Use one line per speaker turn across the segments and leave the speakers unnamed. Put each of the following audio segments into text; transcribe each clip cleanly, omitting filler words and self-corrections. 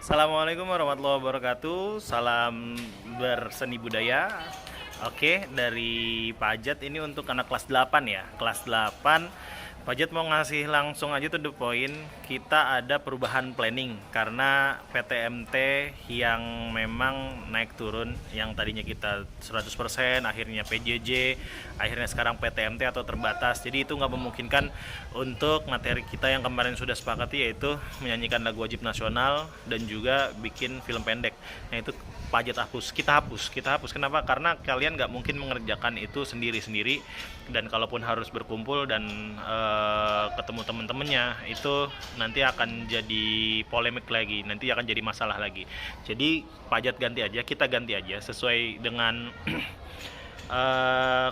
Assalamualaikum warahmatullahi wabarakatuh. Salam berseni budaya. Oke, dari Pajat ini untuk anak kelas 8 ya. Kelas 8 Pajat mau ngasih langsung aja to the point. Kita ada perubahan planning karena PTMT yang memang naik turun, yang tadinya kita 100%, akhirnya PJJ, akhirnya sekarang PTMT atau terbatas. Jadi itu nggak memungkinkan untuk materi kita yang kemarin sudah sepakati, yaitu menyanyikan lagu wajib nasional dan juga bikin film pendek. Nah itu Pajat hapus, kita hapus. Kenapa? Karena kalian nggak mungkin mengerjakan itu sendiri-sendiri, dan kalaupun harus berkumpul dan ketemu temen-temennya, itu nanti akan jadi polemik lagi, nanti akan jadi masalah lagi. Jadi Pajat ganti aja, kita ganti aja sesuai dengan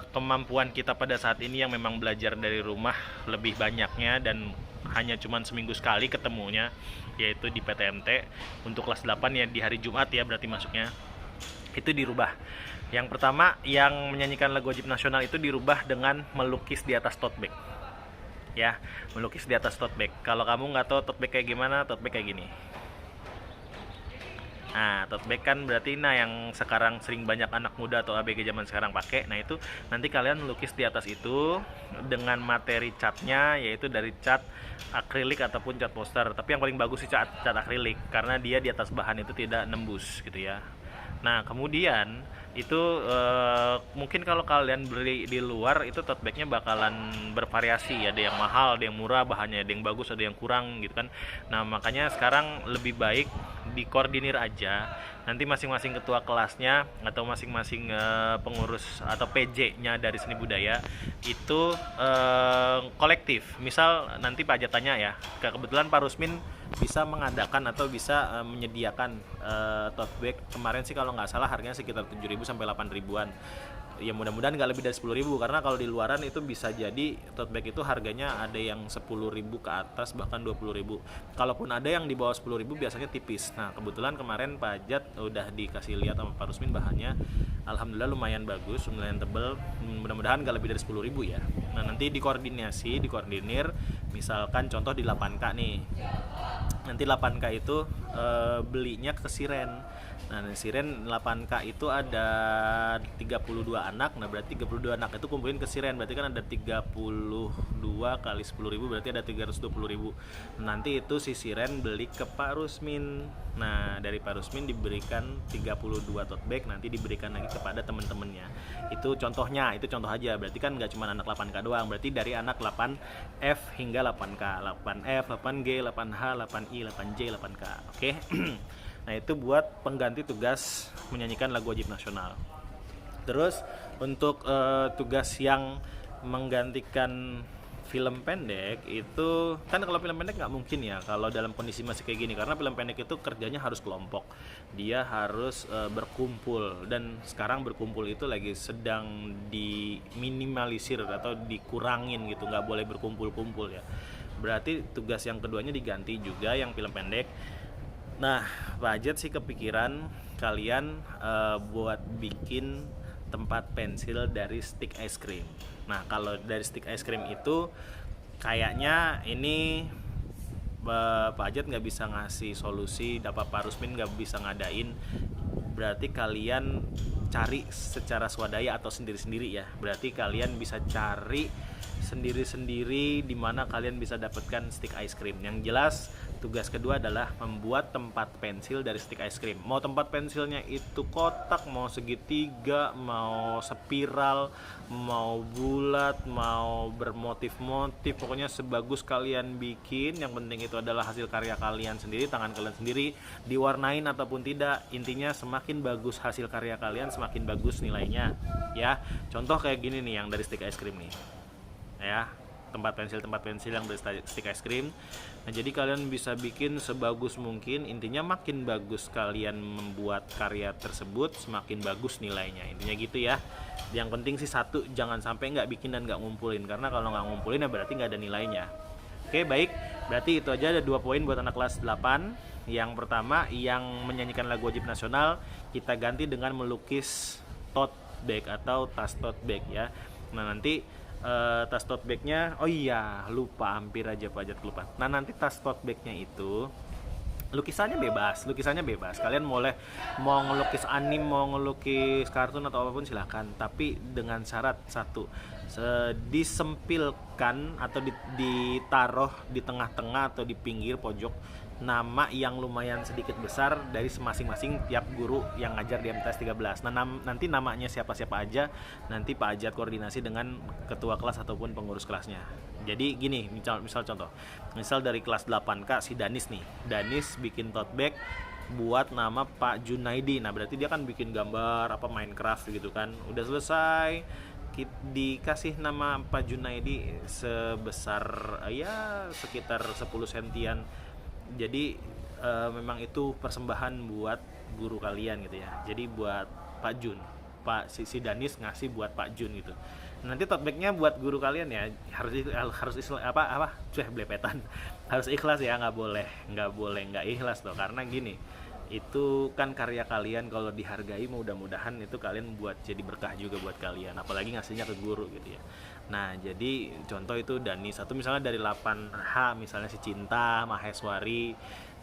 kemampuan kita pada saat ini yang memang belajar dari rumah lebih banyaknya dan hanya cuman seminggu sekali ketemunya, yaitu di PTMT. Untuk kelas 8 ya di hari Jumat ya, berarti masuknya itu dirubah. Yang pertama, yang menyanyikan lagu wajib nasional itu dirubah dengan melukis di atas tote bag ya, melukis di atas tote bag. Kalau kamu nggak tahu tote bag kayak gimana, tote bag kayak gini. Nah, tote bag kan berarti yang sekarang sering banyak anak muda atau ABG zaman sekarang pakai. Nah, itu nanti kalian melukis di atas itu dengan materi catnya, yaitu dari cat akrilik ataupun cat poster. Tapi yang paling bagus sih cat akrilik, karena dia di atas bahan itu tidak nembus gitu ya. Nah, kemudian itu mungkin kalau kalian beli di luar itu tote bagnya bakalan bervariasi, ada yang mahal, ada yang murah, bahannya ada yang bagus, ada yang kurang gitu kan. Nah, makanya sekarang lebih baik dikoordinir aja, nanti masing-masing ketua kelasnya atau masing-masing pengurus atau PJ-nya dari seni budaya itu kolektif. Misal nanti Pak Aja tanya ya, kebetulan Pak Rusmin bisa mengadakan atau bisa menyediakan tote bag. Kemarin sih kalau nggak salah harganya sekitar 7.000 sampai 8.000-an. Ya mudah-mudahan nggak lebih dari 10.000, karena kalau di luaran itu bisa jadi tote bag itu harganya ada yang 10.000 ke atas, bahkan 20.000. Kalaupun ada yang di bawah 10.000 biasanya tipis. Nah, kebetulan kemarin Pak Jat udah dikasih lihat sama Pak Rusmin bahannya, alhamdulillah lumayan bagus, lumayan tebel. Mudah-mudahan nggak lebih dari 10.000 ya. Nah, nanti dikoordinir, misalkan contoh di 8K nih, nanti 8K itu belinya ke Siren. Nah, Siren 8K itu ada 32 anak. Nah, berarti 32 anak itu kumpulin ke Siren. Berarti kan ada 32 kali 10.000, berarti ada 320.000. Nanti itu si Siren beli ke Pak Rusmin. Nah, dari Pak Rusmin diberikan 32 tote bag, nanti diberikan lagi kepada teman-temannya. Itu contohnya, itu contoh aja. Berarti kan nggak cuma anak 8K doang. Berarti dari anak 8F hingga 8K. 8F, 8G, 8H, 8I, 8J, 8K. Oke. Nah, itu buat pengganti tugas menyanyikan lagu wajib nasional. Terus untuk tugas yang menggantikan film pendek itu kan, kalau film pendek nggak mungkin ya kalau dalam kondisi masih kayak gini, karena film pendek itu kerjanya harus kelompok, dia harus berkumpul, dan sekarang berkumpul itu lagi sedang diminimalisir atau dikurangin gitu, nggak boleh berkumpul-kumpul ya. Berarti tugas yang keduanya diganti juga, yang film pendek. Nah, budget sih kepikiran kalian buat bikin tempat pensil dari stick ice cream. Nah, kalau dari stick ice cream itu kayaknya ini Pak Ajat nggak bisa ngasih solusi, dapat Pak Rusmin nggak bisa ngadain. Berarti kalian cari secara swadaya atau sendiri-sendiri ya. Berarti kalian bisa cari sendiri-sendiri di mana kalian bisa dapatkan stick ice cream. Yang jelas tugas kedua adalah membuat tempat pensil dari stick ice cream. Mau tempat pensilnya itu kotak, mau segitiga, mau spiral, mau bulat, mau bermotif-motif, pokoknya sebagus kalian bikin. Yang penting itu adalah hasil karya kalian sendiri, tangan kalian sendiri, diwarnain ataupun tidak. Intinya semakin bagus hasil karya kalian, semakin bagus nilainya ya. Contoh kayak gini nih yang dari stick ice cream nih ya, tempat pensil yang dari stick ice cream. Nah, jadi kalian bisa bikin sebagus mungkin. Intinya makin bagus kalian membuat karya tersebut, semakin bagus nilainya. Intinya gitu ya. Yang penting sih satu, jangan sampai nggak bikin dan nggak ngumpulin, karena kalau nggak ngumpulin ya berarti nggak ada nilainya. Oke, baik, berarti itu aja, ada 2 poin buat anak kelas 8. Yang pertama, yang menyanyikan lagu wajib nasional kita ganti dengan melukis tote bag atau tas tote bag ya. Nah, nanti tas tote bagnya, oh iya lupa, hampir aja Pak Jat lupa. Nah, nanti tas tote bagnya itu lukisannya bebas, kalian boleh mau ngelukis anime, mau ngelukis kartun atau apapun silahkan, tapi dengan syarat satu, disempilkan atau ditaruh di tengah-tengah atau di pinggir pojok nama yang lumayan sedikit besar dari masing-masing tiap guru yang ngajar di MTS 13. Nah, nanti namanya siapa-siapa aja nanti Pak Ajat koordinasi dengan ketua kelas ataupun pengurus kelasnya. Jadi gini, misal contoh. Misal dari kelas 8K si Danis nih. Danis bikin tote bag buat nama Pak Junaidi. Nah, berarti dia kan bikin gambar apa Minecraft gitu kan. Udah selesai, dikasih nama Pak Junaidi sebesar ya sekitar 10 sentian. Jadi memang itu persembahan buat guru kalian gitu ya. Jadi buat Pak Jun, si Danis ngasih buat Pak Jun gitu. Nanti tote bagnya buat guru kalian ya, harus blepetan, harus ikhlas ya, nggak boleh nggak ikhlas loh, karena gini, itu kan karya kalian, kalau dihargai mudah-mudahan itu kalian buat jadi berkah juga buat kalian, apalagi ngasihnya ke guru gitu ya. Nah, jadi contoh itu Dani satu misalnya dari 8H, misalnya si Cinta Maheswari,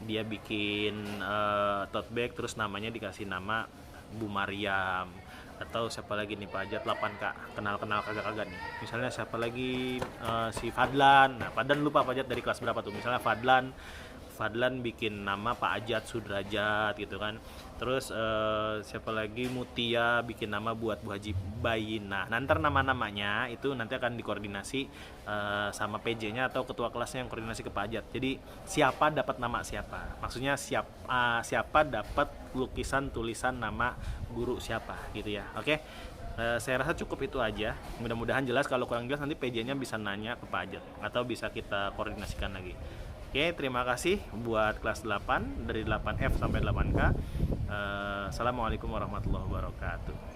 dia bikin tote bag terus namanya dikasih nama Bu Mariam. Atau siapa lagi nih Pak Ajat 8K, kenal kagak nih, misalnya siapa lagi, si Fadlan. Nah, Fadlan lupa Pak Ajat dari kelas berapa tuh, misalnya Fadlan bikin nama Pak Ajat Sudrajat gitu kan. Terus siapa lagi, Mutia bikin nama buat Bu Haji Bayina. Nah, ntar nama-namanya itu nanti akan dikoordinasi sama PJ-nya atau ketua kelasnya yang koordinasi ke Pak Ajat. Jadi siapa dapat nama siapa, maksudnya siapa dapat lukisan tulisan nama guru siapa gitu ya. Oke. Saya rasa cukup itu aja. Mudah-mudahan jelas. Kalau kurang jelas nanti PJ-nya bisa nanya ke Pak Ajat atau bisa kita koordinasikan lagi. Oke, terima kasih buat kelas 8 dari 8F sampai 8K. Assalamualaikum warahmatullahi wabarakatuh.